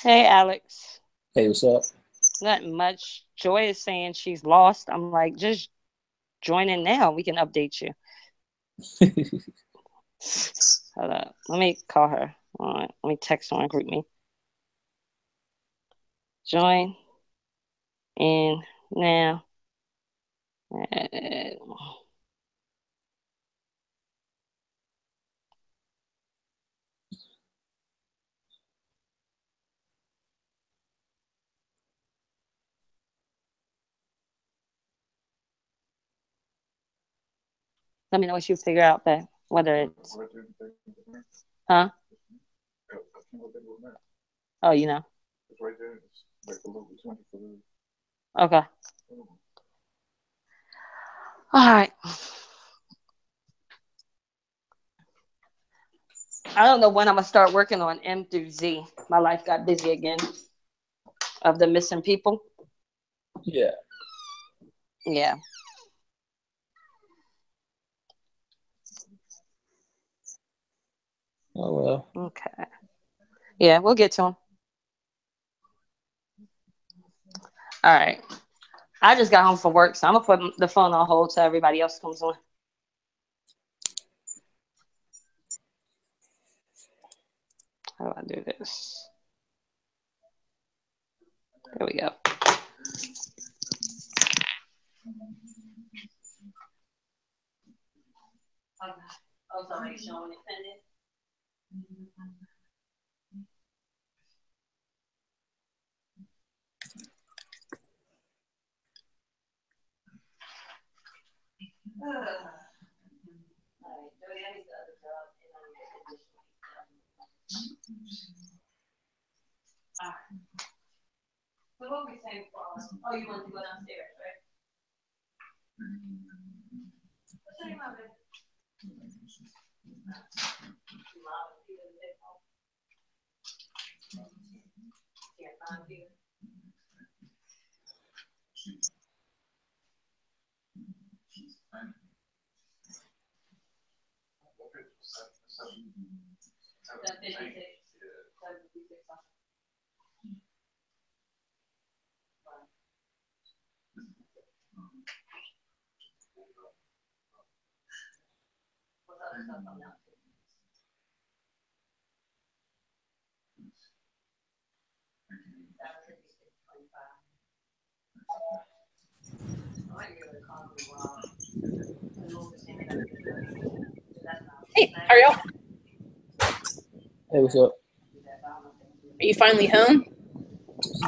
Hey, Alex. Hey, what's up? Not much. Joy is saying she's lost. I'm like, just join in now. We can update you. Hold up. Let me call her. All right. Let me text her and group me. Join in now. Let me know what you figure out that whether it's huh? Oh, you know. Okay. All right. I don't know when I'm gonna start working on M through Z. My life got busy again of the missing people. Yeah. Yeah. Oh well. Okay. Yeah, we'll get to them. All right. I just got home from work, so I'm gonna put the phone on hold till everybody else comes on. How do I do this? There we go. Okay. Oh, somebody showing it. So what were we saying? Oh, you want to go downstairs, right? What's your name of it? Hey, how are y'all? Hey, what's up? Are you finally home?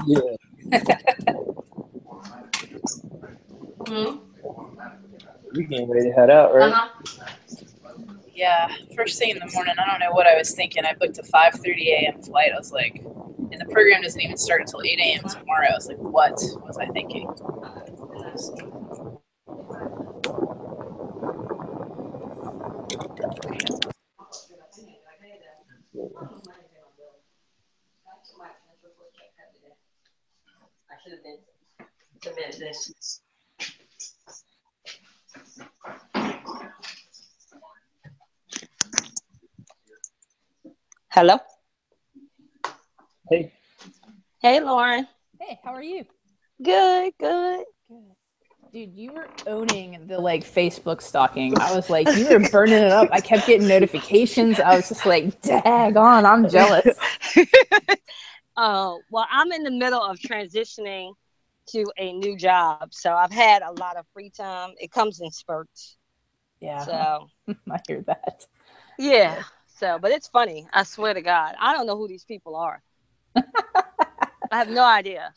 Yeah. Hmm? We getting ready to head out, right? Uh-huh. Yeah, first thing in the morning. I don't know what I was thinking. I booked a 5:30 a.m. flight. I was like, and the program doesn't even start until 8 a.m. tomorrow. I was like, what was I thinking? I should have been submitted this. Hello. Hey. Hey, Lauren. Hey, how are you? Good, good. Good. Dude, you were owning the like Facebook stalking. I was like, you were burning it up. I kept getting notifications. I was just like, dag on, I'm jealous. Oh, well, I'm in the middle of transitioning to a new job, so I've had a lot of free time. It comes in spurts. Yeah, So, I hear that. yeah. So, but it's funny. I swear to God, I don't know who these people are. I have no idea.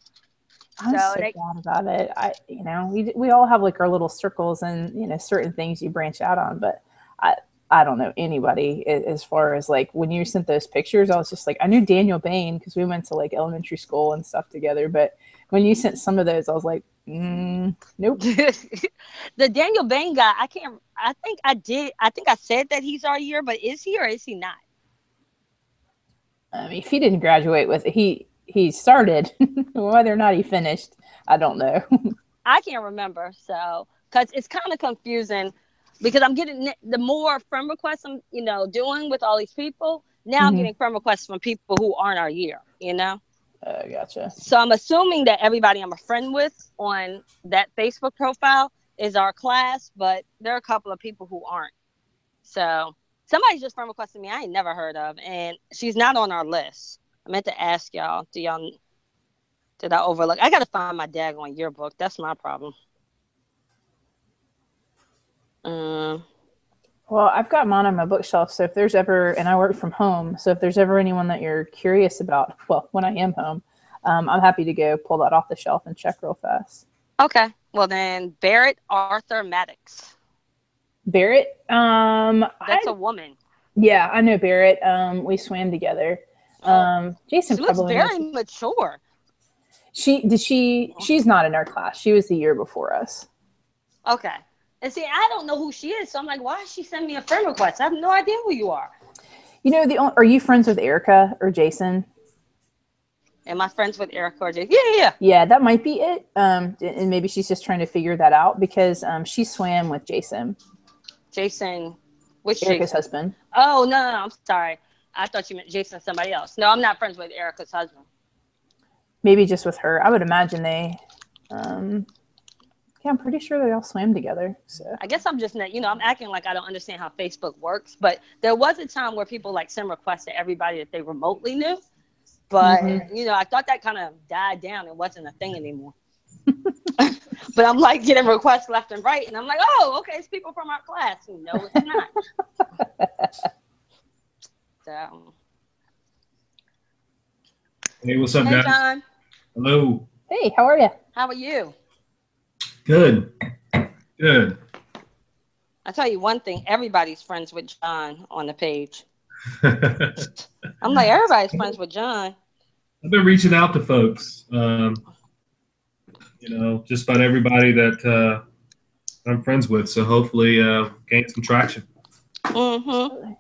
I'm So so they, glad about it. We all have like our little circles and certain things you branch out on, but I I don't know anybody as far as like when you sent those pictures. I was just like I knew Daniel Bain because we went to like elementary school and stuff together, but when you sent some of those, I was like, nope. the Daniel Bain guy, I can't. I think I did. I think I said that he's our year, but is he or is he not? I mean, if he didn't graduate with he started, whether or not he finished, I don't know. I can't remember. So, because it's kind of confusing because I'm getting the more friend requests I'm, doing with all these people. Now I'm hmm getting friend requests from people who aren't our year. Gotcha. So I'm assuming that everybody I'm a friend with on that Facebook profile is our class, but there are a couple of people who aren't. So somebody's just friend requested me I ain't never heard of, and she's not on our list. I meant to ask y'all, did I overlook? I gotta find my daggone yearbook. That's my problem. Well, I've got mine on my bookshelf, so if there's ever, and I work from home, so if there's ever anyone that you're curious about, well, when I am home, I'm happy to go pull that off the shelf and check real fast. Okay. Well, then Barrett Arthur Maddox. Barrett? That's a woman. Yeah, I know Barrett. We swam together. Jason she looks probably very knows. mature. She's not in our class. She was the year before us. Okay. And see, I don't know who she is, so I'm like, why is she sending me a friend request? I have no idea who you are. You know, are you friends with Erica or Jason? Am I friends with Erica or Jason? Yeah. Yeah, that might be it. And maybe she's just trying to figure that out because she swam with Jason. Jason, which Erica's Jason? husband. Oh, no, I'm sorry. I thought you meant Jason somebody else. No, I'm not friends with Erica's husband. Maybe just with her. I would imagine they... Yeah, I'm pretty sure they all swam together. So I guess I'm just not, I'm acting like I don't understand how Facebook works. But there was a time where people like send requests to everybody that they remotely knew. But, I thought that kind of died down. It wasn't a thing anymore. But I'm like getting requests left and right. And I'm like, oh, okay, it's people from our class. No, it's not. So. Hey, what's up, Hey, guys? John. Hello. hey, how are you? How are you? Good. I tell you one thing, everybody's friends with John on the page. I've I'm like, everybody's friends with John. been reaching out to folks, just about everybody that I'm friends with. So hopefully gain some traction. Mm-hmm.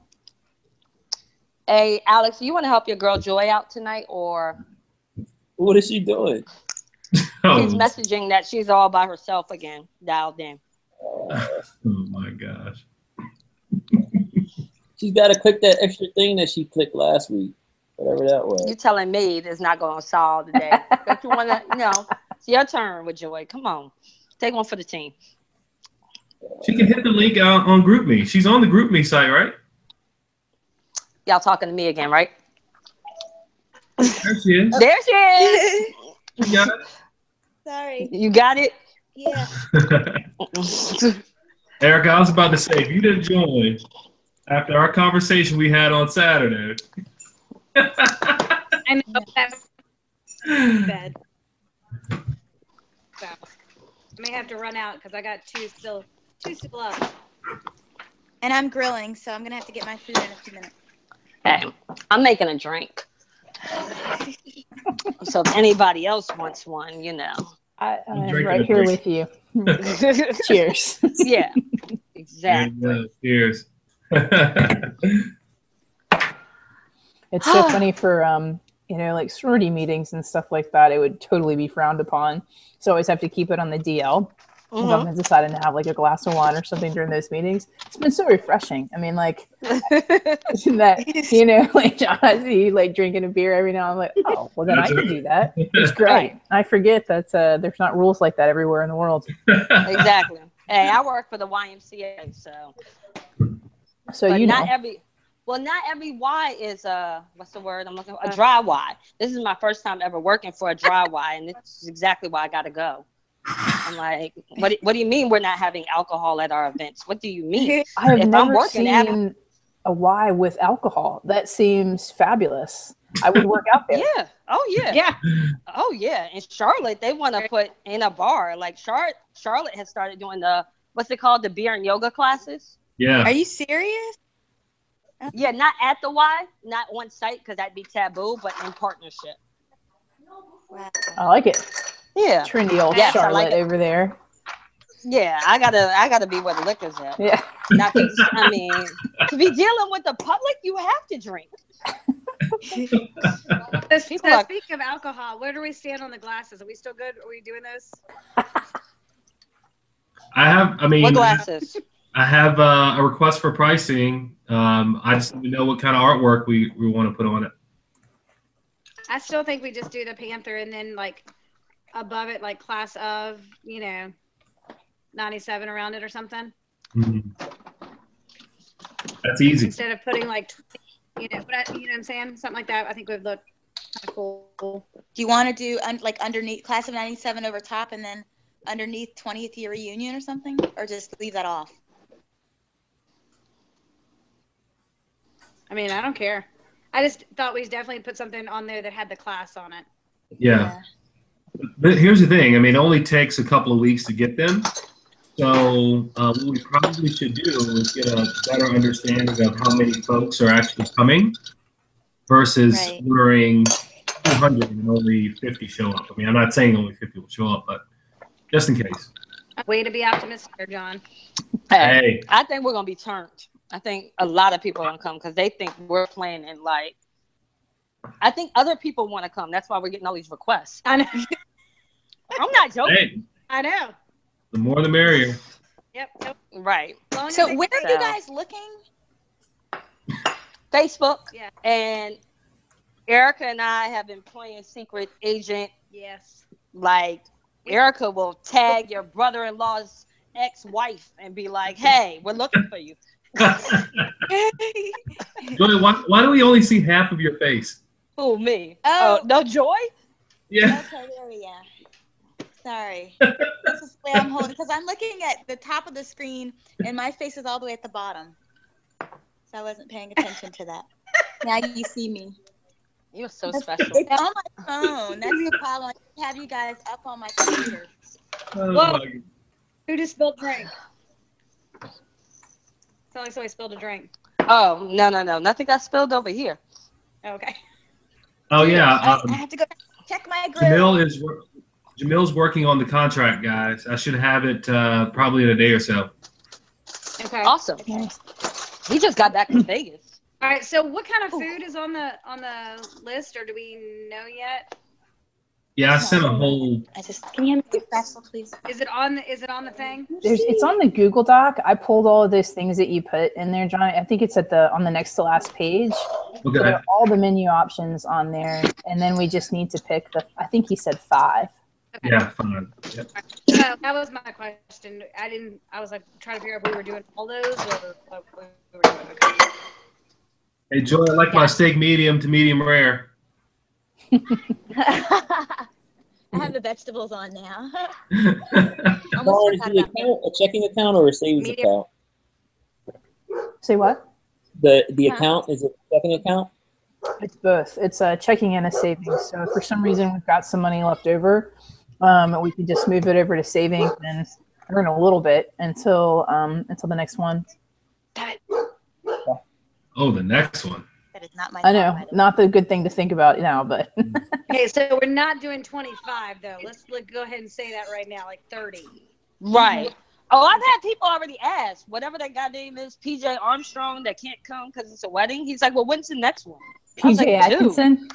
Hey, Alex, you want to help your girl Joy out tonight, or What is she doing? she's messaging that she's all by herself again, dialed in. Oh my gosh. She's got to click that extra thing that she clicked last week, whatever that was. You telling me it's not going to solve today? Don't you want to? It's your turn with Joy. Come on, take one for the team. She can hit the link out on GroupMe. She's on the GroupMe site, right? Y'all talking to me again, right? There she is. There she is. You got it? Sorry. You got it. Yeah. Erica, I was about to say, if you didn't join after our conversation we had on Saturday. I know that's bad. So I may have to run out because I got two still up. And I'm grilling, so I'm gonna have to get my food in a few minutes. Hey, I'm making a drink. So if anybody else wants one, I'm drinking right a here drink. with you. Cheers. Yeah, exactly. Cheers. It's so funny for like sorority meetings and stuff like that. It would totally be frowned upon. So I always have to keep it on the DL. If I'm deciding to have like a glass of wine or something during those meetings, it's been so refreshing. I mean, like that, like John, I see you like drinking a beer every now and then. I'm like, oh, well then I can do that. It's great. Right. I forget that there's not rules like that everywhere in the world. Exactly. Hey, I work for the YMCA, so but not every Y is what's the word I'm looking for? A dry Y. This is my first time ever working for a dry Y, and this is exactly why I gotta go. I'm like, what do you mean we're not having alcohol at our events? What do you mean? I have never seen a Y with alcohol. That seems fabulous. I would work out there. Yeah. Oh yeah. Yeah. Oh yeah. In Charlotte, they want to put in a bar. Like Charlotte has started doing what's it called? The beer and yoga classes. Yeah. Are you serious? Yeah, not at the Y, not on site because that'd be taboo, but in partnership. Wow. I like it. Yeah. Trendy old Yes, I Charlotte like it. over there. Yeah, I gotta be where the liquor's at. Yeah. Not to, I mean, to be dealing with the public, you have to drink. Speaking of alcohol, where do we stand on the glasses? Are we still good? Are we doing this? What glasses? I have a request for pricing. I just need to know what kind of artwork we want to put on it. I still think we just do the Panther and then like above it, like class of, 97 around it or something. That's easy. Instead of putting like, what I'm saying? Something like that. I think would look kind of cool. Do you want to do like underneath class of 97 over top and then underneath 20th year reunion or something? Or just leave that off? I mean, I don't care. I just thought we definitely put something on there that had the class on it. Yeah. But here's the thing. I mean, it only takes a couple of weeks to get them. So what we probably should do is get a better understanding of how many folks are actually coming versus ordering 200 and only 50 show up. I mean, I'm not saying only 50 will show up, but just in case. Way to be optimistic there, John. Hey, I think we're going to be turned. I think a lot of people are going to come because they think we're playing in like, I think other people want to come. That's why we're getting all these requests. I know. I'm not joking. Hey, I know. the more the merrier. Yep. Right. So where are you guys looking? Facebook. Yeah. And Erica and I have been playing secret agent. Yes. Like Erica will tag your brother-in-law's ex-wife and be like, "Hey, we're looking for you." Joy, why do we only see half of your face? Who, me? Oh, no, Joy? Yeah. Okay, there we are. Sorry. This is the way I'm holding, because I'm looking at the top of the screen and my face is all the way at the bottom. So I wasn't paying attention to that. Now you see me. You're so special. It's on my phone. That's the problem. I have you guys up on my computer. Whoa. Who just spilled drink? Sounds like somebody spilled a drink. Oh, no. Nothing got spilled over here. Okay. Oh, yeah. I have to go check my grill. Jamil's working on the contract, guys. I should have it probably in a day or so. Okay. Awesome. We just got back from Vegas. All right. So what kind of food is on the list, or do we know yet? Yeah, I sent a whole. Can you hand me the pretzel, please? Is it on the thing? It's on the Google Doc. I pulled all of those things that you put in there, John. I think it's on the next to last page. Okay. There are all the menu options on there, and then we just need to pick I think he said 5. Okay. Yeah, fine. Yep. So that was my question. I was like trying to figure out if we were doing all those or what we were doing. Okay. Hey, Joy, I like my steak medium to medium rare. I have the vegetables on now. Lauren, is the account a checking account or a savings account? Say what? The account, is it a checking account? It's both. It's a checking and a savings. So if for some reason we've got some money left over, we can just move it over to savings and earn a little bit until the next one. Oh, the next one. That is not my. I know, not the good thing to think about now, but. Okay, so we're not doing 25 though. Let's go ahead and say that right now, like 30. Right. Oh, I've had people already ask, whatever that guy name is, PJ Armstrong, that can't come because it's a wedding. He's like, well, when's the next one? PJ like, Atkinson?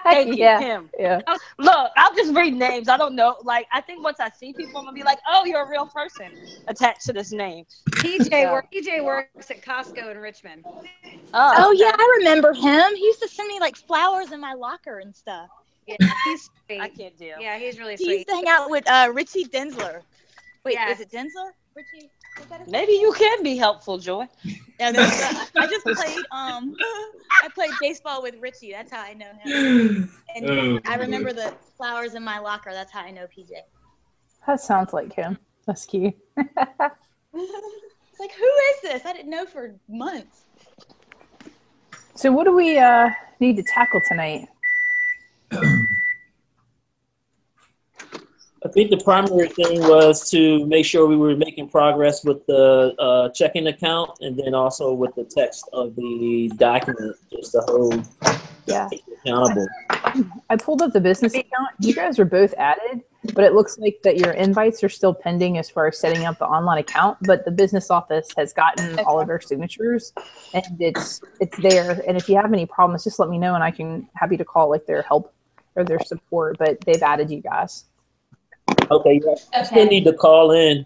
Him. Yeah. Look, I'll just read names. I don't know. Like, I think once I see people, I'm going to be like, oh, you're a real person attached to this name. PJ works at Costco in Richmond. Oh, yeah, I remember him. He used to send me, like, flowers in my locker and stuff. Yeah, he's sweet. I can't deal. Yeah, he's really sweet. He used to hang out with Richie Densler. Wait, is it Densler? Richie? Maybe you can be helpful, Joy. Yeah, I just played. I played baseball with Richie. That's how I know him. And I remember the flowers in my locker. That's how I know PJ. That sounds like him. That's cute. It's like, who is this? I didn't know for months. So, what do we need to tackle tonight? I think the primary thing was to make sure we were making progress with the checking account and then also with the text of the document, just to hold accountable. I pulled up the business account. You guys are both added, but it looks like that your invites are still pending as far as setting up the online account, but the business office has gotten all of their signatures and it's there. And if you have any problems, just let me know and I can happy to call like their help or their support, but they've added you guys. Okay, I still need to call in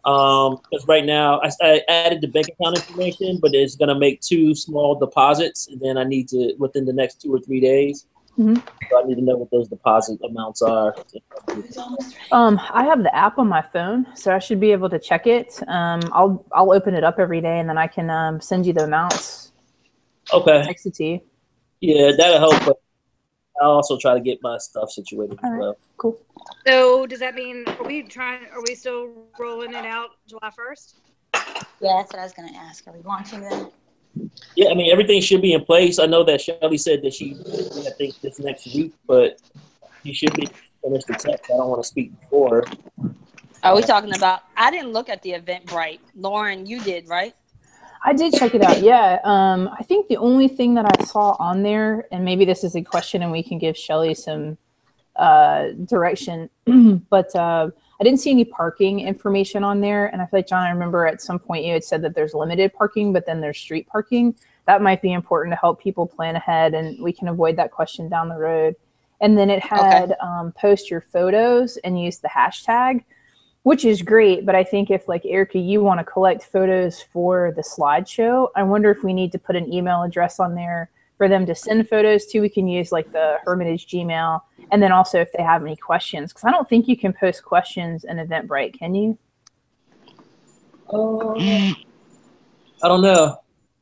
because right now I added the bank account information, but it's going to make 2 small deposits, and then I need to, within the next 2 or 3 days, Mm-hmm. So I need to know what those deposit amounts are. I have the app on my phone, so I should be able to check it. I'll open it up every day, and then I can send you the amounts. Okay. Text it to you. Yeah, that'll help. But I'll also try to get my stuff situated as well. Cool. So does that mean are we still rolling it out July 1st? Yeah, that's what I was going to ask. Are we launching them? Yeah, I mean, everything should be in place. I know that Shelly said that I think this next week, but you should be finished the text. I don't want to speak before. Are we talking about? I didn't look at the Eventbrite. Lauren, you did, right? I did check it out. Yeah. I think the only thing that I saw on there, and maybe this is a question and we can give Shelly some direction, but I didn't see any parking information on there. And I feel like, John, I remember at some point you had said that there's limited parking, but then there's street parking. That might be important to help people plan ahead, and we can avoid that question down the road. And then it had post your photos and use the hashtag, which is great. But I think if, like, Erica, you want to collect photos for the slideshow, I wonder if we need to put an email address on there for them to send photos to. We can use like the Hermitage Gmail. And then also if they have any questions, because I don't think you can post questions in Eventbrite, can you? I don't know.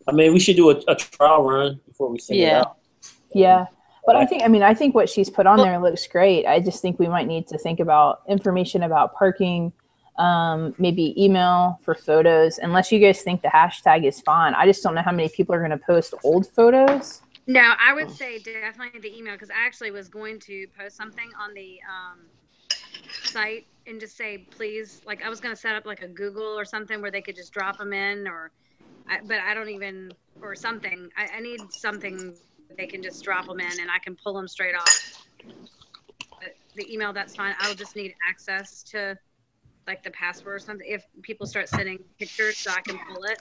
I mean, we should do a trial run before we send it out. Yeah. But I think what she's put on there looks great. I just think we might need to think about information about parking, maybe email for photos, unless you guys think the hashtag is fine. I just don't know how many people are going to post old photos. No, I would say definitely the email, because I actually was going to post something on the site and just say, please, like I was going to set up like a Google or something where they could just drop them in, but I don't even, or something. I need something they can just drop them in and I can pull them straight off. But the email, that's fine. I'll just need access to like the password or something. If people start sending pictures, so I can pull it.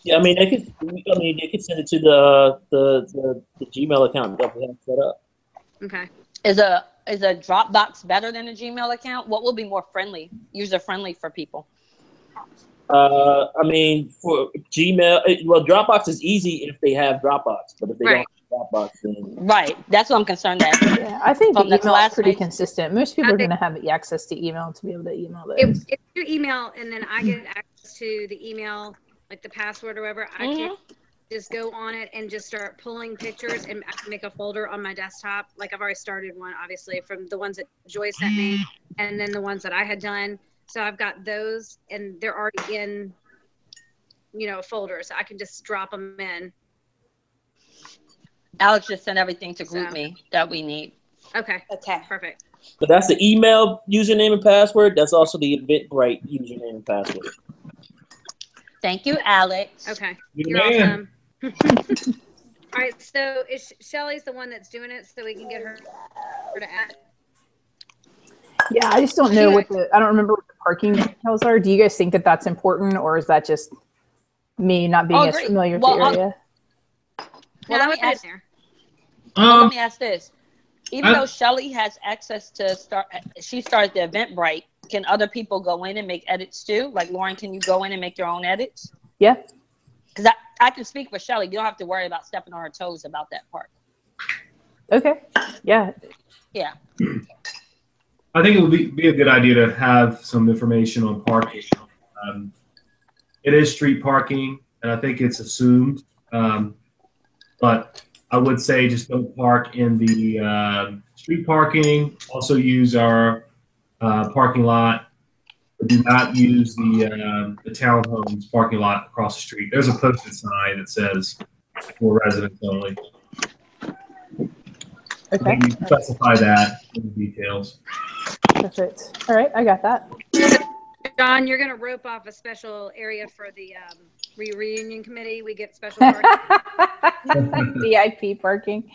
Yeah, I mean, they could send it to the Gmail account that we have set up. Okay. Is a Dropbox better than a Gmail account? What will be more user friendly for people? I mean, for Gmail, well, Dropbox is easy if they have Dropbox, but if they don't have Dropbox, then that's what I'm concerned at. Yeah, I think the email is pretty consistent. Most people are going to have access to email to be able to email those. If you email and then I get access to the email, like the password or whatever, I can just go on it and just start pulling pictures, and I can make a folder on my desktop. Like I've already started one, obviously, from the ones that Joy sent me, and then the ones that I had done. So I've got those, and they're already in, a folder, so I can just drop them in. Alex just sent everything to GroupMe that we need. Okay, perfect. But that's the email username and password. That's also the Eventbrite username and password. Thank you, Alex. Okay, you're awesome. All right, so Shelly's the one that's doing it, so we can get her to add. Yeah, I just don't know I don't remember what the parking details are. Do you guys think that that's important, or is that just me not being as familiar with the area? Let me ask this. Even though Shelly has access to she started the Eventbrite, can other people go in and make edits too? Like Lauren, can you go in and make your own edits? Yeah. Because I can speak for Shelly. You don't have to worry about stepping on her toes about that part. Okay. Yeah. Yeah. I think it would be a good idea to have some information on parking. It is street parking, and I think it's assumed. But I would say just don't park in the street parking. Also use our parking lot. But do not use the townhomes parking lot across the street. There's a posted sign that says for residents only. Okay. You specify that in the details. Perfect. All right, I got that. John, you're going to rope off a special area for the reunion committee. We get special parking. VIP parking.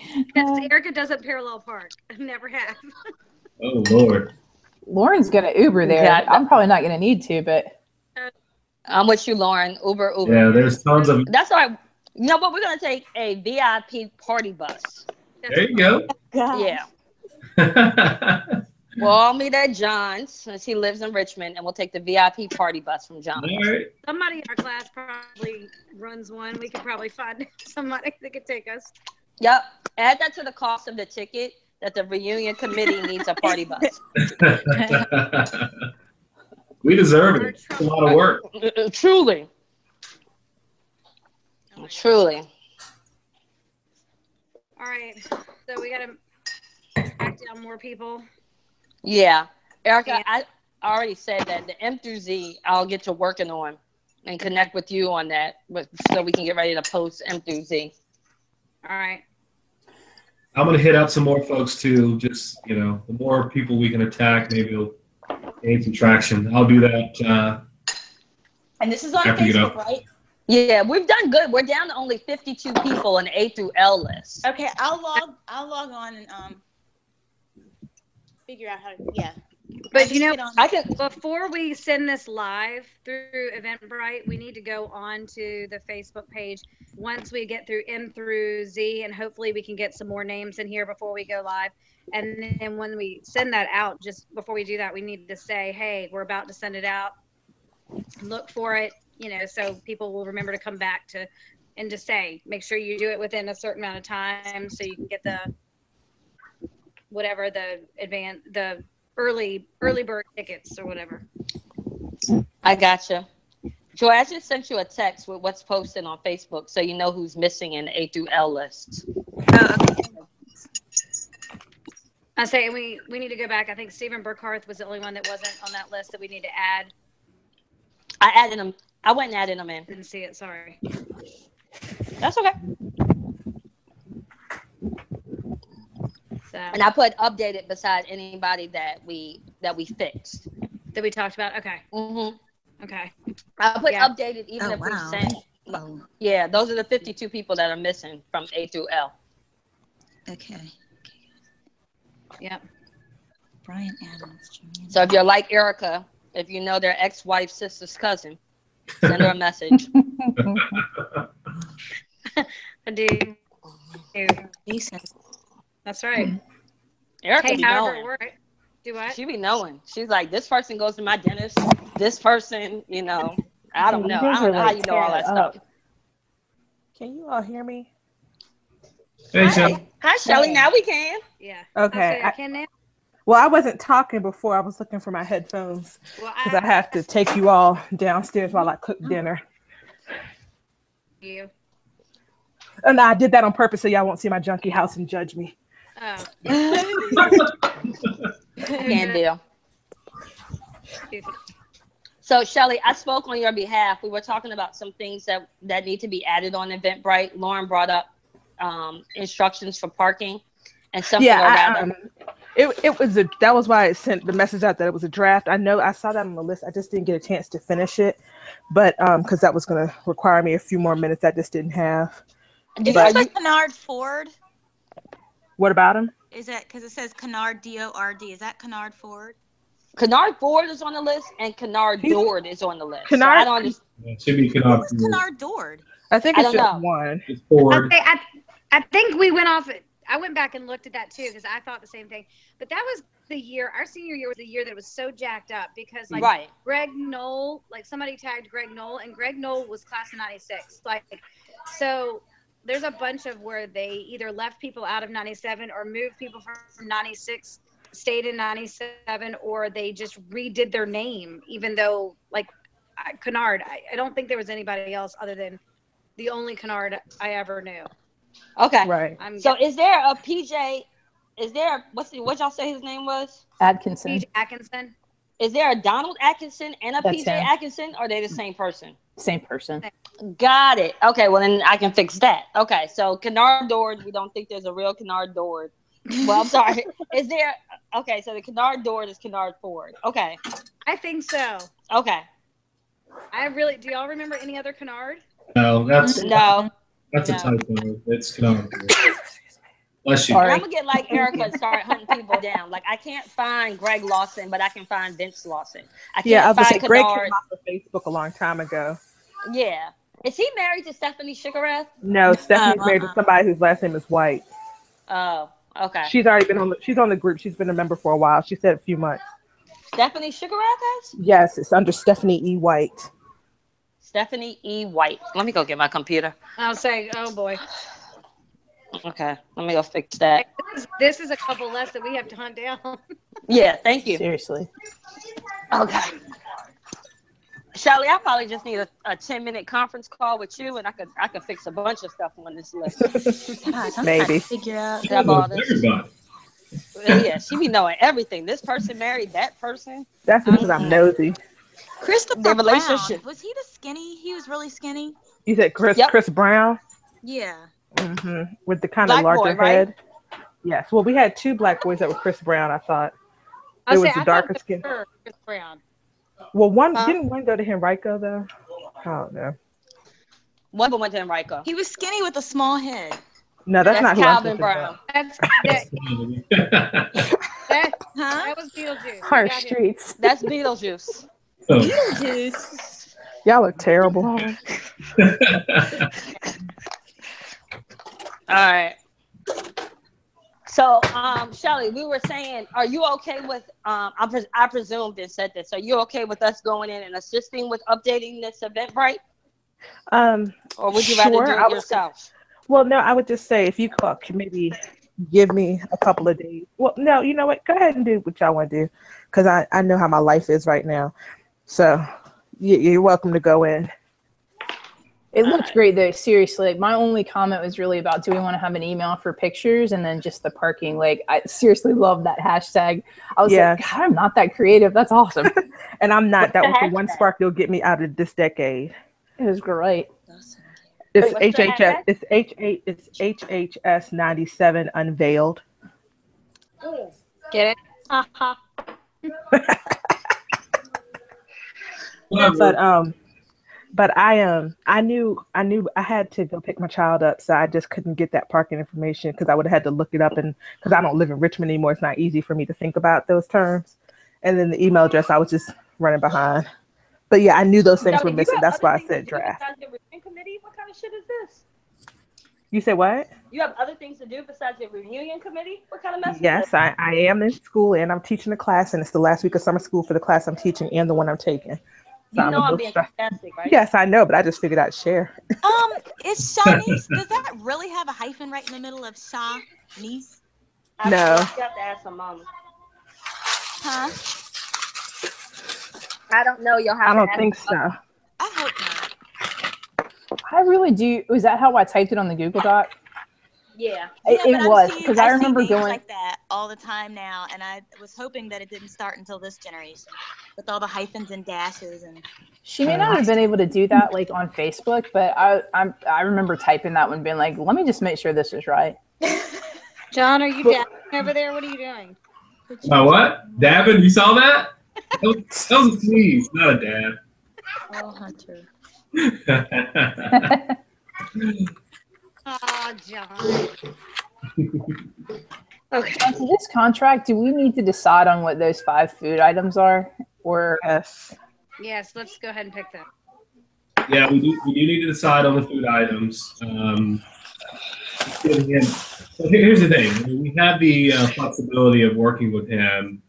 Erica doesn't parallel park. Never have. Oh, Lord. Lauren's going to Uber there. Yeah, I'm probably not going to need to, but. I'm with you, Lauren. Uber. Yeah, there's tons of. That's all right. You know what? We're going to take a VIP party bus. There you go. Yeah. We'll all meet at John's, since he lives in Richmond, and we'll take the VIP party bus from John's. Right. Somebody in our class probably runs one. We could probably find somebody that could take us. Yep. Add that to the cost of the ticket. That the reunion committee needs a party bus. We deserve it. It's a lot of work. Truly. Truly. All right. So we got to track down more people. Yeah. Erica, I already said that the M through Z, I'll get to working on and connect with you on that so we can get ready to post M through Z. All right. I'm going to hit up some more folks too. Just, the more people we can attack, maybe we'll gain some traction. I'll do that. And this is on Facebook, right? Yeah, we've done good. We're down to only 52 people on the A through L list. Okay, I'll log on and figure out how to. Yeah. But before we send this live through Eventbrite, we need to go on to the Facebook page once we get through M through Z, and hopefully we can get some more names in here before we go live. And then when we send that out, just before we do that, we need to say, hey, we're about to send it out. Look for it, so people will remember to come back and just say, make sure you do it within a certain amount of time so you can get the early bird tickets or whatever. I gotcha. Joy, I just sent you a text with what's posted on Facebook so you know who's missing in the A through L list. I say we need to go back. I think Stephen Burkhardt was the only one that wasn't on that list that we need to add. I added him. I went and added him in. Didn't see it. Sorry. That's okay. And I put updated beside anybody that we fixed. That we talked about? Okay. Mm-hmm. Okay. I put updated even if we sent. Yeah, those are the 52 people that are missing from A through L. Okay. Yep. Brian Adams. So if you're like Erica, if you know their ex-wife's sister's cousin, send her a message. I do. Decent. That's right. Erica be knowing. Do what? She be knowing. She's like, this person goes to my dentist. This person, I don't know. I don't know how you know all that stuff. Can you all hear me? Hey, Shelly. Hi, Shelly. Now we can. Yeah. Okay. I can now. Well, I wasn't talking before. I was looking for my headphones because I have to take you all downstairs while I cook dinner. You. And I did that on purpose so y'all won't see my junky house and judge me. Oh. Can't do. So, Shelly, I spoke on your behalf. We were talking about some things that need to be added on Eventbrite. Lauren brought up instructions for parking and something. That was why I sent the message out that it was a draft. I know I saw that on the list. I just didn't get a chance to finish it, but because that was going to require me a few more minutes I just didn't have. Is that Kennard Ford? What about him? Is that because it says Kennard DORD? Is that Kennard Ford? Kennard Ford is on the list, and Kennard Dord is on the list. Kennard, so I don't understand. It should be Kennard. Who's Kennard Dord? I think it's just one. It's Ford. I think we went off. I went back and looked at that too because I thought the same thing. But that was the year. Our senior year was the year that was so jacked up because Greg Knoll, somebody tagged Greg Knoll, and Greg Knoll was class of '96. So there's a bunch of where they either left people out of '97 or moved people from '96, stayed in '97, or they just redid their name, even though Kennard. I don't think there was anybody else other than the only Kennard I ever knew. Okay. Right. So is there a PJ? Is there what y'all say his name was? Atkinson. PJ Atkinson. Is there a Donald Atkinson and a That's PJ him. Atkinson? Or are they the same person? Same person. Got it. Okay, well then I can fix that. Okay, so Kennard Dord, we don't think there's a real Kennard Dord. Well, I'm sorry. Is there? Okay, so the Kennard Dord is Kennard Ford. Okay. I think so. Okay. Do y'all remember any other Kennard? No, that's No. That's a typo. It's Kennard. Bless you. I'm gonna get like Erica and start hunting people down. I can't find Greg Lawson, but I can find Vince Lawson. I was gonna say Greg came off of Facebook a long time ago. Yeah. Is he married to Stephanie Shikareth? No, Stephanie's married to somebody whose last name is White. Oh, okay. She's already been she's on the group. She's been a member for a while. She said a few months. Stephanie Shikareth has? Yes, it's under Stephanie E. White. Stephanie E. White. Let me go get my computer. I'll say, oh boy. Okay, let me go fix that. This is a couple less that we have to hunt down. Yeah, thank you. Seriously. Okay. Shelly, I probably just need a 10-minute conference call with you, and I could fix a bunch of stuff on this list. Gosh, I'm Maybe. trying to figure out. Everybody. Yeah, she be knowing everything. This person married that person. That's because I'm nosy. Christopher Their Brown. relationship. Was he the skinny? He was really skinny. You said Chris Yep. Chris Brown? Yeah. Mm-hmm. With the kind Black of larger boy, right? head. Yes. Well, we had 2 black boys that were Chris Brown, I thought. It was the darker skin. Chris Brown. Well, didn't one go to Henrico, though? I don't know. One of them went to Enrico. He was skinny with a small head. No, that's not who Calvin I'm Brown. That was Beetlejuice. Harsh streets. That's Beetlejuice. Beetlejuice. Y'all look terrible. All right. So, Shelly, we were saying, are you okay with? I presumed and said this. Are you okay with us going in and assisting with updating this Eventbrite? Or would you rather do it yourself? Well, no, I would just say if you could maybe give me a couple of days. Well, no, you know what? Go ahead and do what y'all want to do, because I know how my life is right now. So you're welcome to go in. It looked great though. Seriously, like, my only comment was really about, do we want to have an email for pictures, and then just the parking. Like, I seriously love that hashtag. I was like, God, I'm not that creative. That's awesome. And I'm not. That was the one spark you'll get me out of this decade. It was great. It's HHS. It's HHS 97 unveiled. Get it? But I knew I had to go pick my child up, so I just couldn't get that parking information because I would have had to look it up, and because I don't live in Richmond anymore, it's not easy for me to think about those terms. And then the email address, I was just running behind. But yeah, I knew those things were missing. That's why I said draft. What kind of shit is this? You say what? You have other things to do besides your reunion committee? What kind of mess? Yes, I am in school and I'm teaching a class, and it's the last week of summer school for the class I'm teaching and the one I'm taking. So you know I'm being sarcastic, right? Yes, I know, but I just figured I'd share. Is Shanice, does that really have a hyphen right in the middle of Shanice? No. You have to ask her mom. Huh? I don't know. You'll have I to don't ask think her so. mom. I hope not. I really do. Was that how I typed it on the Google Doc? Yeah. It was, because I remember going like that all the time now, and I was hoping that it didn't start until this generation with all the hyphens and dashes. And she may not have been able to do that like on Facebook, but I remember typing that one, being like, let me just make sure this is right. John, are you dabbing over there? What are you doing? What? Dabbing? You saw that? That was a sneeze, not a dab. Oh, Hunter. Oh, John. Okay. For this contract, do we need to decide on what those 5 food items are? Or Yes, let's go ahead and pick them. Yeah, we do need to decide on the food items. So here's the thing. We have the flexibility of working with him.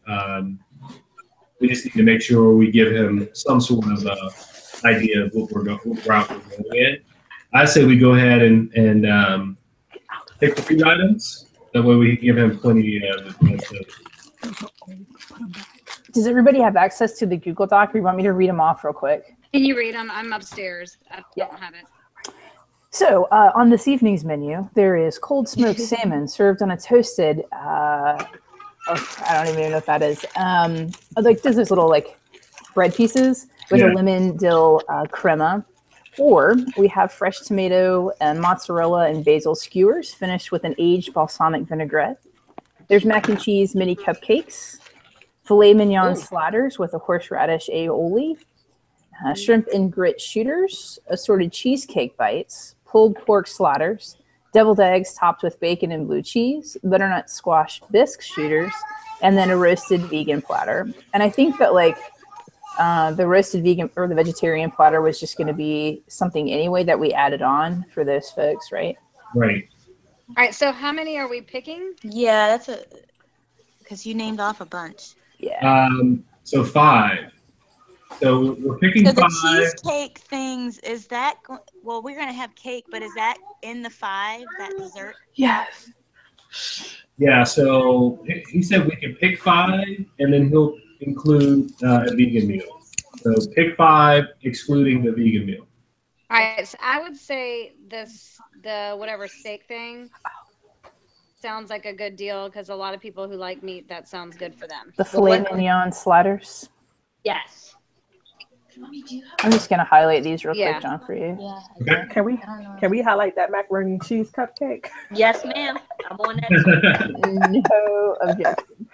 We just need to make sure we give him some sort of idea of what route we're going in. I say we go ahead and pick the food items. That way we can give him plenty of. Does everybody have access to the Google Doc, or you want me to read them off real quick? Can you read them? I'm upstairs. I don't have it. So on this evening's menu, there is cold smoked salmon served on a toasted. I don't even know what that is. Like there's those little like bread pieces with a lemon dill crema. Or we have fresh tomato and mozzarella and basil skewers finished with an aged balsamic vinaigrette. There's mac and cheese mini cupcakes, filet mignon sliders with a horseradish aioli, shrimp and grit shooters, assorted cheesecake bites, pulled pork sliders, deviled eggs topped with bacon and blue cheese, butternut squash bisque shooters, and then a roasted vegan platter. And I think that like the roasted vegan or the vegetarian platter was just going to be something anyway that we added on for those folks, right? Right. All right. So how many are we picking? Yeah, because you named off a bunch. Yeah. So 5. So we're picking So the 5. cheesecake things, is that, well, we're going to have cake, but is that in the 5, that dessert? Yes. Yeah, so he said we can pick 5, and then he'll include a vegan meal. So pick 5, excluding the vegan meal. All right, so I would say the whatever steak thing sounds like a good deal because a lot of people who like meat, that sounds good for them. The filet mignon sliders. Yes. I'm just gonna highlight these real quick, John, for you. Yeah. Okay. Can we highlight that macaroni and cheese cupcake? Yes, ma'am. I'm on that. No objection.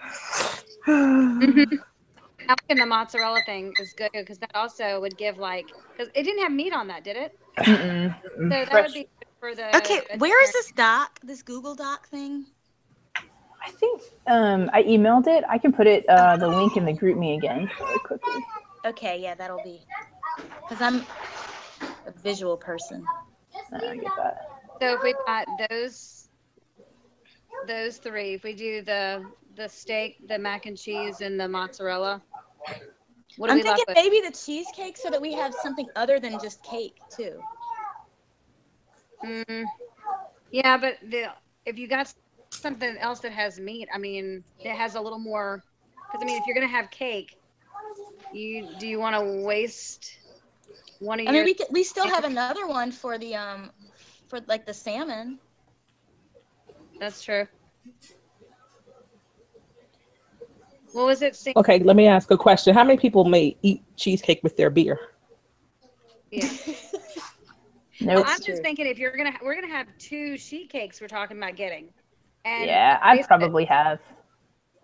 I think the mozzarella thing is good because that also would give because it didn't have meat on that, did it? Mm-mm. So that would be good for the. Okay, where is this doc? This Google Doc thing? I think I emailed it. I can put it the link in the group me again really quickly. Okay, yeah, that'll be because I'm a visual person. I get that. So if we've got those 3, if we do the steak, the mac and cheese, and the mozzarella, what are I'm we thinking left with? maybe the cheesecake so that we have something other than just cake too. Yeah, but if you got something else that has meat, I mean, it has a little more. Because I mean, if you're gonna have cake, do you want to waste one of your? I mean, we still have another one for the for like the salmon. That's true. What was it? Okay, let me ask a question. How many people may eat cheesecake with their beer? Yeah. Nope. I'm just thinking if we're gonna have 2 sheet cakes, we're talking about getting. And yeah, I probably have.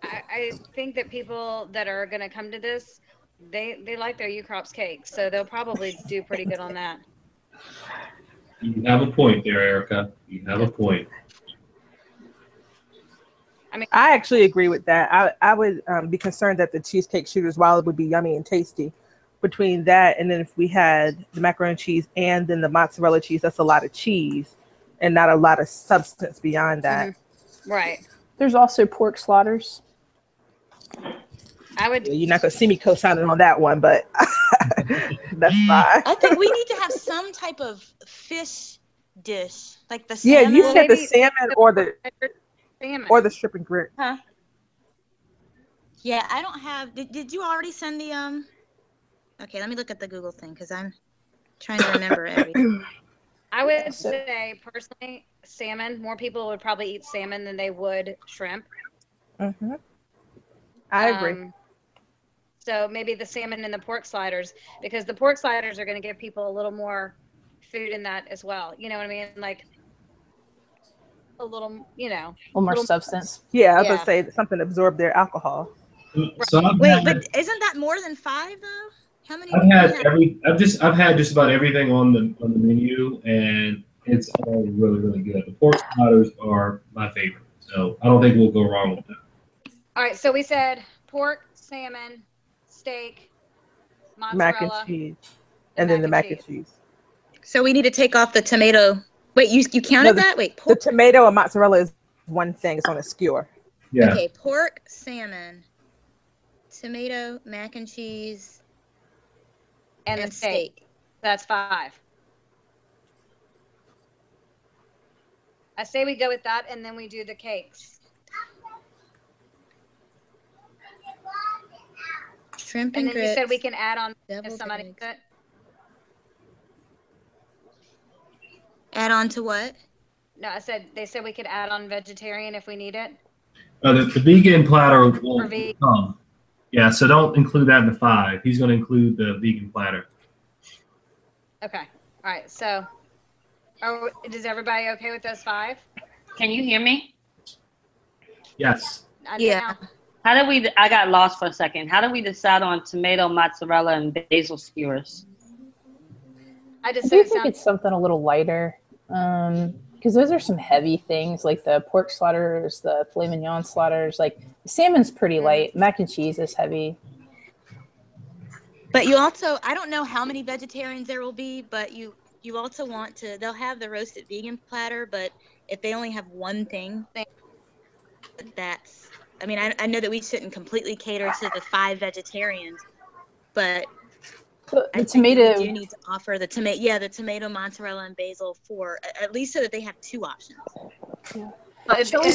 I think that people that are gonna come to this, they like their Ukrops cake, so they'll probably do pretty good on that. You have a point there, Erica. You have a point. I mean, I actually agree with that. I would be concerned that the cheesecake shooters, while it would be yummy and tasty, between that and then if we had the macaroni and cheese and then the mozzarella cheese, that's a lot of cheese and not a lot of substance beyond that. Right. There's also pork slaughters. You're not gonna see me co-signing on that one, but that's fine. I think we need to have some type of fish dish, like the salmon. Yeah, you said the salmon or the shrimp and grit. Huh? Yeah, I don't have. Did you already send the Okay, let me look at the Google thing because I'm trying to remember everything. I would say personally, salmon. More people would probably eat salmon than they would shrimp. Mm-hmm. I agree. So maybe the salmon and the pork sliders, because the pork sliders are going to give people a little more food in that as well. You know what I mean? Like a little, a little more substance. Yeah, I was going to say something to absorb their alcohol. So Wait, but isn't that more than 5 though? How many? I've had just about everything on the menu, and it's all really, really good. The pork sliders are my favorite, so I don't think we'll go wrong with that. All right, so we said pork, salmon, steak, mozzarella, mac and cheese, and then the mac and cheese. So we need to take off the tomato. Wait, you counted that? Wait, pork? The tomato and mozzarella is one thing. It's on a skewer. Yeah. Okay, pork, salmon, tomato, mac and cheese, and the steak. That's 5. I say we go with that, and then we do the cakes. Shrimp and and then grits, you said we can add on if somebody needs it. Add on to what? No, they said we could add on vegetarian if we need it. The vegan platter will come. Yeah, so don't include that in the 5. He's going to include the vegan platter. Okay. All right. So, is everybody okay with those 5? Can you hear me? Yes. Yeah. I got lost for a second. How do we decide on tomato, mozzarella, and basil skewers? I do think it's something a little lighter. Because those are some heavy things, like the pork slaughters, the filet mignon slaughters. Like salmon's pretty light. Mac and cheese is heavy. But you also, I don't know how many vegetarians there will be, but you also want to. They'll have the roasted vegan platter, but if they only have one thing, that's. I mean, I know that we shouldn't completely cater to the 5 vegetarians, but The tomato. We do need to offer the tomato. Yeah, the tomato, mozzarella, and basil for at least so that they have 2 options. Yeah. But Shelley,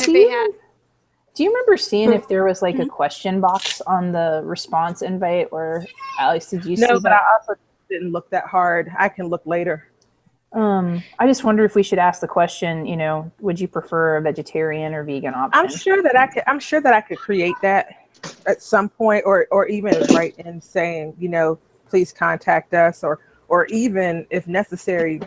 do you remember seeing if there was like a question box on the response invite, or Alex, did you see that? No, but I also didn't look that hard. I can look later. I just wonder if we should ask the question, would you prefer a vegetarian or vegan option? I'm sure that I could create that at some point, or even write in saying, please contact us, or even if necessary,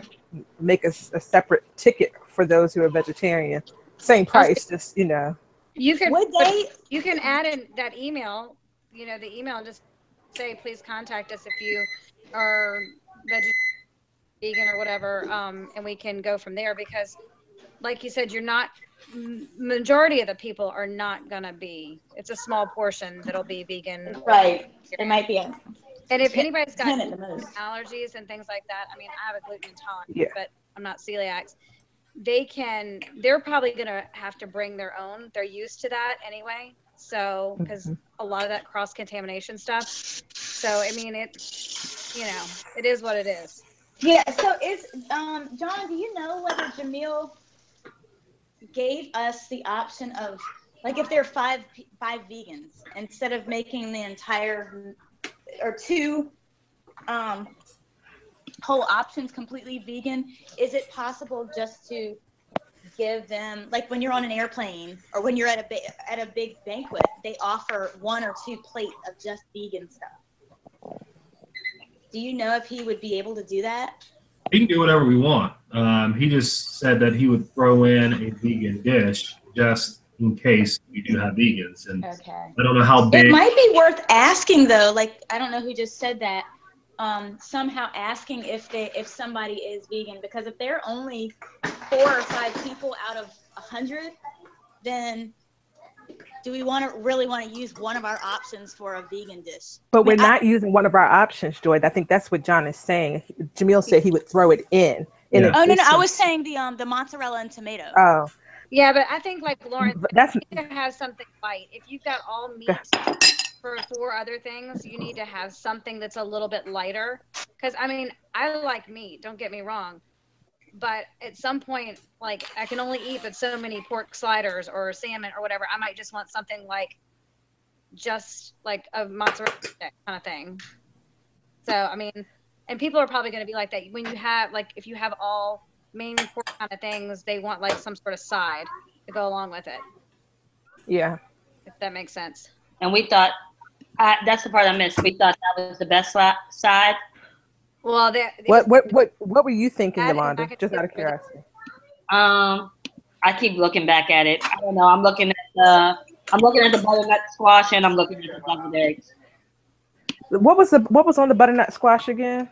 make a separate ticket for those who are vegetarian. Same price, just You can you can add in that email, the email, and just say, please contact us if you are vegan or whatever, and we can go from there, because like you said, majority of the people are not gonna be, it's a small portion that'll be vegan. Right. It might be and if anybody's got allergies and things like that, I mean, I have a gluten intolerance, but I'm not celiac. They're probably gonna have to bring their own. They're used to that anyway, so because a lot of that cross-contamination stuff. So I mean, it is what it is. Yeah. So John, do you know whether Jamil gave us the option of, like, if there are five vegans, instead of making the entire or 2 whole options completely vegan, is it possible just to give them, like when you're on an airplane or when you're at a big banquet, they offer 1 or 2 plates of just vegan stuff? Do you know if he would be able to do that? He can do whatever we want. He just said that he would throw in a vegan dish just in case we do have vegans. And okay. I don't know how big. It might be worth asking though. Like, I don't know who just said that. Somehow asking if somebody is vegan, because if they're only 4 or 5 people out of 100, then do we really want to use one of our options for a vegan dish? But we're not using one of our options, Joy. I think that's what John is saying. Jamil said he would throw it in. Oh no, I was saying the mozzarella and tomato. Oh. Yeah, but I think, like Lauren, you need to have something light. If you've got all meat for 4 other things, you need to have something that's a little bit lighter. Because I mean, I like meat. Don't get me wrong. But at some point, like, I can only eat but so many pork sliders or salmon or whatever. I might just want something like just like a mozzarella stick kind of thing. So, I mean, and people are probably going to be like that. When you have, like, if you have all main pork kind of things, they want like some sort of side to go along with it. Yeah. If that makes sense. And we thought, that's the part I missed. We thought that was the best side. Well, what were you thinking, Yolanda? Just out of curiosity. I keep looking back at it. I don't know. I'm looking at the butternut squash, and I'm looking at the deviled eggs. What was on the butternut squash again?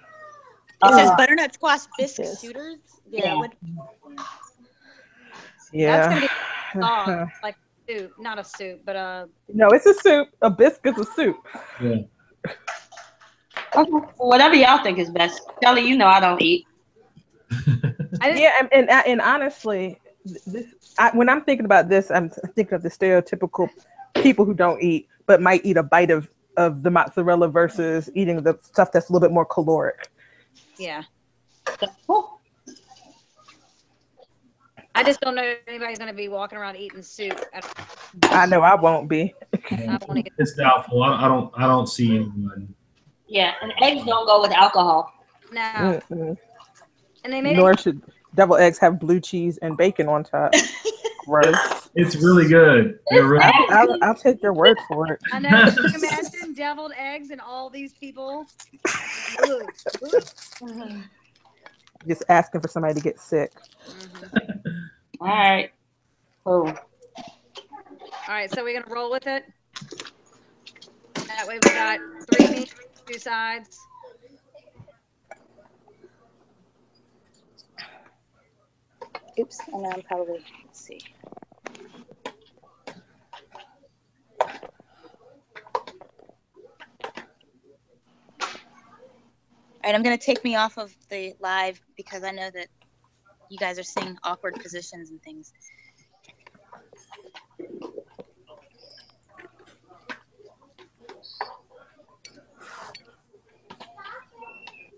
It says butternut squash bisque shooters. Yeah. That's gonna be like soup, not a soup, but No, it's a soup. A bisque is a soup. Yeah. Okay. Whatever y'all think is best. Kelly, I don't eat. Yeah, and honestly, when I'm thinking about this, I'm thinking of the stereotypical people who don't eat but might eat a bite of the mozzarella versus eating the stuff that's a little bit more caloric. Yeah. Cool. I just don't know if anybody's going to be walking around eating soup. I know I won't be. It's doubtful. I don't see anyone. Yeah, and eggs don't go with alcohol. No. Mm-mm. And they made Nor should deviled eggs have blue cheese and bacon on top. Gross. It's really good. I'll take your word for it. I know. Can you imagine deviled eggs and all these people? Just asking for somebody to get sick. All right. Cool. All right, so we're gonna roll with it. That way we got 3 meats, 2 sides. Oops, and then I'm probably, let's see. All right, I'm going to take me off of the live because I know that you guys are seeing awkward positions and things.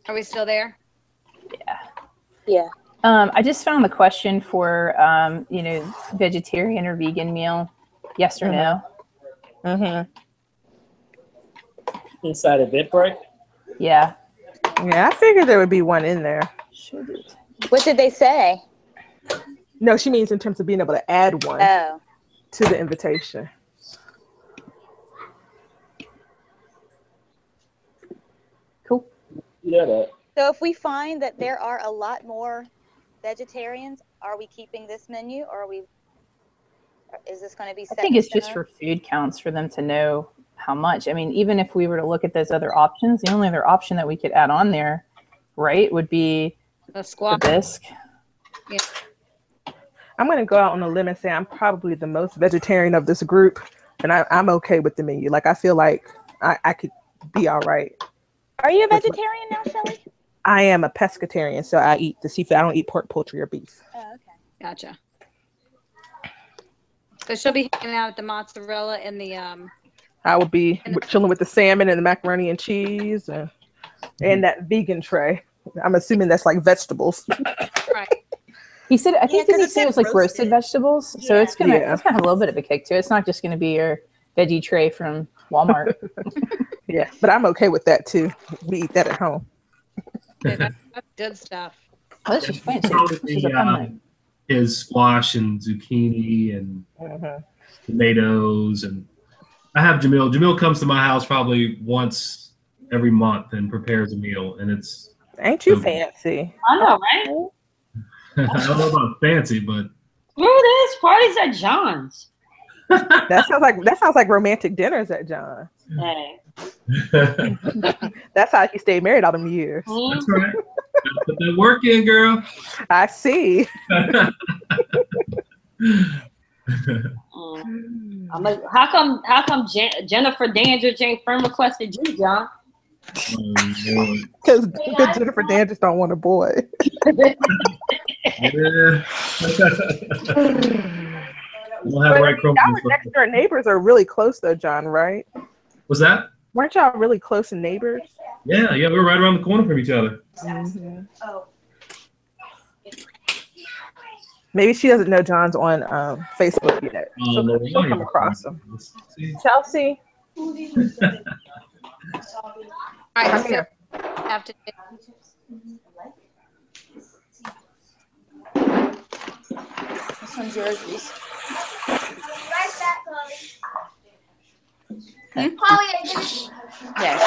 Are we still there? Yeah. Yeah. I just found the question for, vegetarian or vegan meal. Yes or no? Mm-hmm. Inside of Eventbrite? Yeah. Yeah, I figured there would be one in there. What did they say? No, she means in terms of being able to add one to the invitation. Cool. Yeah. So if we find that there are a lot more vegetarians, are we keeping this menu, or is this going to be set? I think it's just for food counts for them to know how much. I mean, even if we were to look at those other options, the only other option that we could add on there, right, would be the bisque. Yeah. I'm going to go out on a limb and say I'm probably the most vegetarian of this group, and I'm okay with the menu. Like, I feel like I could be all right. Are you a vegetarian now, Shelley? I am a pescatarian, so I eat the seafood. I don't eat pork, poultry, or beef. Oh, okay. Gotcha. So she'll be hanging out with the mozzarella and the I will be chilling with the salmon and the macaroni and cheese and that vegan tray. I'm assuming that's like vegetables. Right. He said, I think did he say it was like roasted vegetables? So it's gonna have a little bit of a kick to it. It's not just gonna be your veggie tray from Walmart. Yeah, but I'm okay with that too. We eat that at home. That's good stuff. Oh, that's just fancy. Is squash and zucchini and tomatoes, and I have Jamil. Jamil comes to my house probably once every month and prepares a meal, and it's ain't you fancy? I know, right? I don't know about fancy, but screw this. Parties at John's. That sounds like romantic dinners at John's. Hey. That's how you stayed married all them years. That's right. Put that work in, girl. I see. How come Jennifer Dandridge ain't friend requested you, John? Because Jennifer Dandridge don't want a boy. We'll have right our next door neighbors are really close though, John, right? What's that? Weren't y'all really close neighbors? Yeah, we're right around the corner from each other. Mm-hmm. Maybe she doesn't know John's on Facebook yet. So she'll come across him. Chelsea? All right, come here. Have to. This one's yours, Reese. Right back, Chloe. Chloe, yes.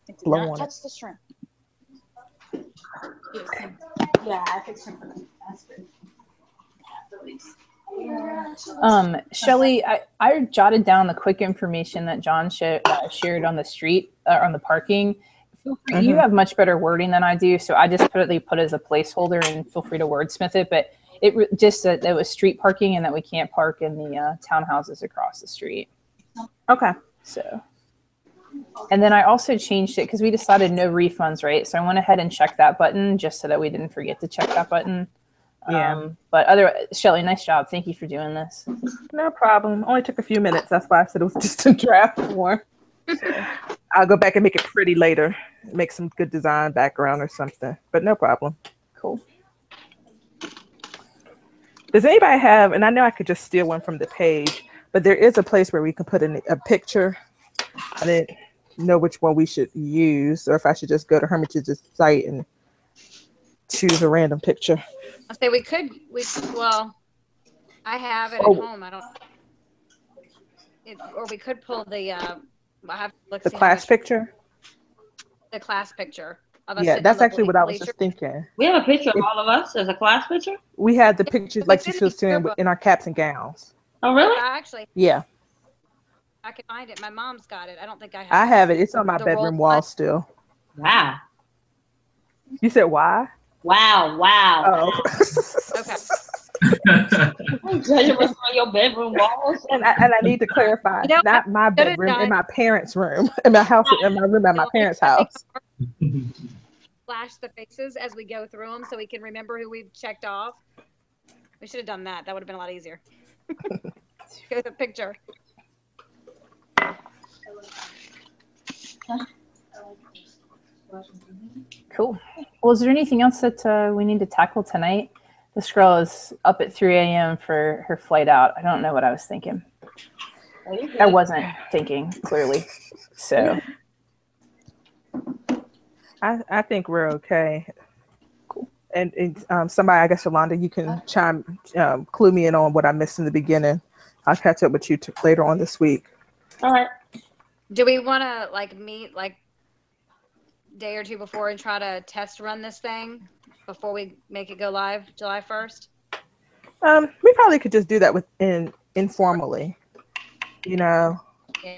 Do not touch the shrimp. Yeah, I fixed him for the Shelley, I jotted down the quick information that John shared on the street, on the parking. You have much better wording than I do, so I just put it as a placeholder and feel free to wordsmith it. But it just that it was street parking and that we can't park in the townhouses across the street. Okay. So, and then I also changed it because we decided no refunds, right? So I went ahead and checked that button just so that we didn't forget to check that button. Yeah. But Shelley, nice job. Thank you for doing this. No problem. Only took a few minutes. That's why I said it was just a draft form. So I'll go back and make it pretty later. Make some good design background or something. But no problem. Cool. Does anybody have, and I know I could just steal one from the page, but there is a place where we can put in a picture. I didn't know which one we should use, or if I should just go to Hermitage's site and choose a random picture. I'll say well, I have it at home. I don't. Or we could pull the. I have to look. The class picture. The class picture. Of us Yeah, that's actually what I was just thinking. We have a picture of all of us as a class picture. We had the pictures like she was doing in our caps and gowns. Oh, really? Actually, yeah. I can find it. My mom's got it. I don't think I have. I have it. It's on my bedroom wall still. Wow. You said why? Wow. Oh. Okay. I'm judging what's on your bedroom walls. And I need to clarify, not my bedroom, in my parents' room, in my house, in my room at my parents' house. Flash the faces as we go through them so we can remember who we've checked off. We should have done that. That would have been a lot easier. Go to the picture. Cool. Well, is there anything else that we need to tackle tonight? This girl is up at 3 a.m. for her flight out. I don't know what I was thinking. I wasn't thinking clearly. So I think we're okay. Cool. And somebody, I guess, Yolanda, you can clue me in on what I missed in the beginning. I'll catch up with you later on this week. All right. Do we want to like meet like day or two before and try to test run this thing before we make it go live July 1st? We probably could just do that informally, you know. Yeah.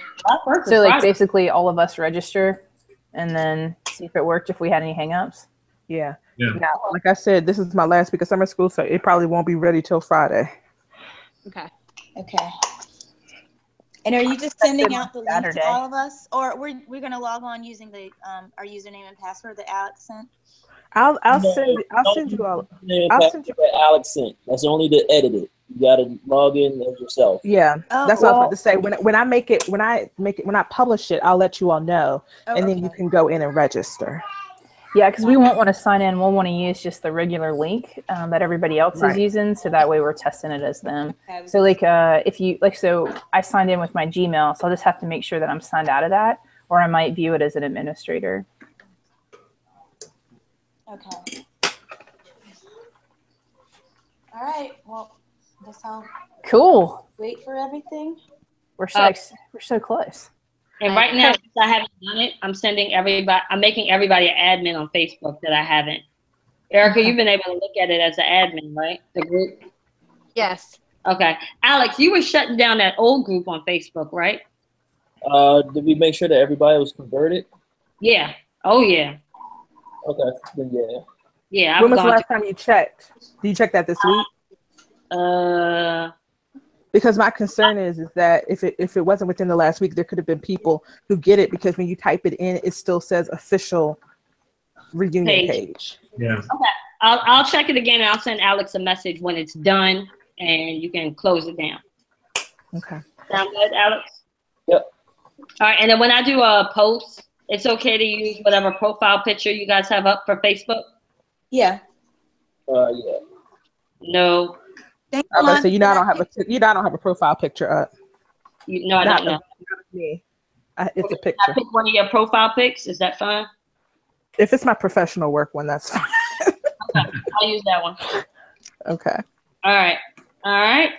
So like basically all of us register and then see if it worked if we had any hangups. Yeah. Yeah. Now, like I said, this is my last week of summer school, so it probably won't be ready till Friday. Okay. Okay. And are you just sending out the link Saturday. to all of us, or we're gonna log on using the our username and password that Alex sent? I'll send you all. I'll send you. Alex sent. That's only to edit it. You gotta log in as yourself. Yeah, Oh, that's what I was about to say. When I publish it, I'll let you all know, and then you can go in and register. Yeah, because we won't want to sign in. We'll want to use just the regular link that everybody else is using, so that way we're testing it as them. Okay. So like if you so I signed in with my Gmail, so I'll just have to make sure that I'm signed out of that, or I might view it as an administrator. Okay. All right. Well, I guess I'll Cool. wait for everything. We're so close. And right now, since I haven't done it, I'm making everybody an admin on Facebook that I haven't. Erica, you've been able to look at it as an admin, right? The group? Yes. Okay. Alex, you were shutting down that old group on Facebook, right? Did we make sure that everybody was converted? Yeah. Oh, yeah. Okay. Then yeah. Yeah. When was the last time you checked? Did you check that this week? Because my concern is that if it wasn't within the last week, there could have been people who get it, because when you type it in, it still says official reunion page. Yeah. Okay. I'll check it again, and I'll send Alex a message when it's done, and you can close it down. Okay. Sound good, Alex? Yep. All right. And then when I do a post, it's okay to use whatever profile picture you guys have up for Facebook? Yeah. Yeah. No. I was about to say, I don't have a profile picture up. No, I don't know. Me. It's a I picture. pick one of your profile pics. Is that fine? If it's my professional work one, that's fine. Okay. I'll use that one. Okay. All right. All right.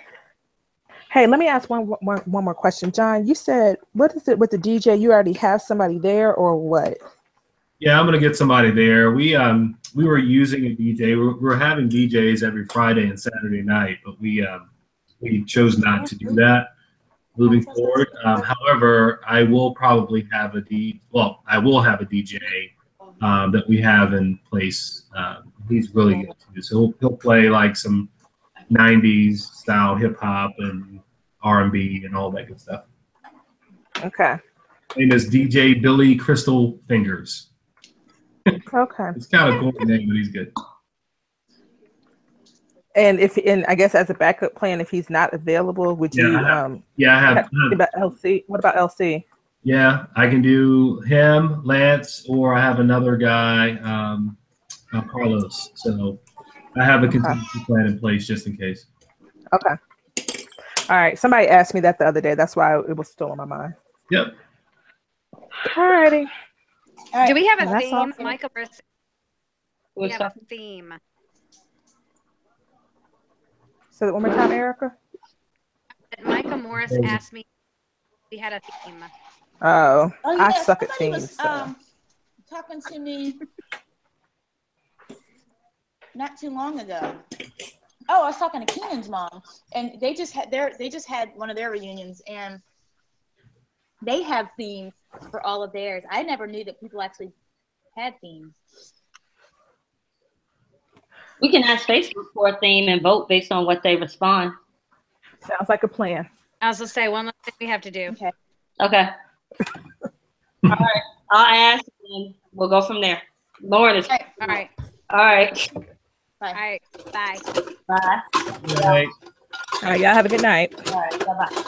Hey, let me ask one more question. John, you said, what is it with the DJ? You already have somebody there, or what? Yeah, I'm gonna get somebody there. We were using a DJ. We're having DJs every Friday and Saturday night, but we chose not to do that moving forward. However, I will probably have a DJ that we have in place. He's really good too. So he'll play like some 90s style hip hop and R&B and all that good stuff. Okay. His name is DJ Billy Crystal Fingers. Okay. It's kind of cool name, but he's good. And I guess as a backup plan, if he's not available, would you? I have. What about LC? What about LC? Yeah, I can do him, Lance, or I have another guy, Carlos. So I have a contingency plan in place just in case. Okay. All right. Somebody asked me that the other day. That's why it was still on my mind. Yep. All righty. Do we have a That's theme, awesome. Michael? We have a theme. Say that one more time, Erica. Michael Morris asked me if we had a theme. Oh, Oh, I yeah, suck at somebody themes. was, So. talking to me not too long ago. Oh, I was talking to Keenan's mom, and they just had one of their reunions, and they have themes for all of theirs. I never knew that people actually had themes. We can ask Facebook for a theme and vote based on what they respond. Sounds like a plan. I was going to say, one last thing we have to do. Okay. Okay. All right. I'll ask, and we'll go from there. Lauren is. All right. All right. Bye. All right. Bye. Bye. All right. All right, y'all have a good night. All right. Bye-bye.